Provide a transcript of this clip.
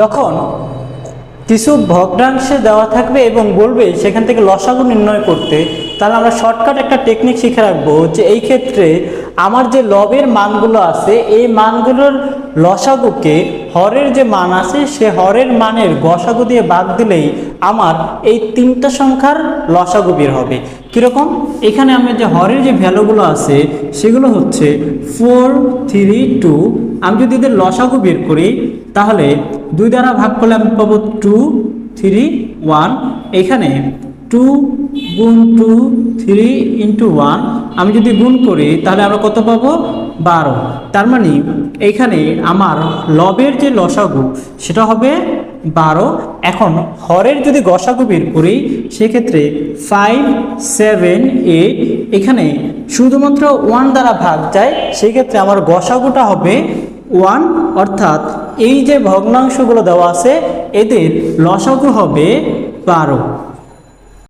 যখন কিছু ভগ্নাংশে দেওয়া থাকবে এবং বলবে সেখান থেকে লসাগু নির্ণয় করতে, তাহলে আমরা শর্টকাট একটা টেকনিক শিখে রাখবো যে এই ক্ষেত্রে আমার যে লবের মানগুলো আছে এই মানগুলোর লসাগুকে হরের যে মান আছে সে হরের মানের গসাগু দিয়ে ভাগ দিলেই আমার এই তিনটা সংখ্যার লসাগু বের হবে। কীরকম? এখানে আমার যে হরের যে ভ্যালুগুলো আছে সেগুলো হচ্ছে 4, 3, 2। আমি যদি এদের লসাগু বের করি তাহলে 2 দ্বারা ভাগ করলে আমি পাবো 2, 3, 1। এখানে 2 গুণ 2, 3 ইন্টু 1 আমি যদি গুণ করি তাহলে আমরা কত পাবো? 12। তার মানে এইখানে আমার লবের যে লসাগু সেটা হবে 12। এখন হরের যদি গসাগু বের করি সেক্ষেত্রে 5, 7, 8। এখানে শুধুমাত্র 1 দ্বারা ভাগ যায়, সেক্ষেত্রে আমার গসাগুটা হবে 1। অর্থাৎ এই যে ভগ্নাংশগুলো দেওয়া আছে এদের লসাগু হবে 12।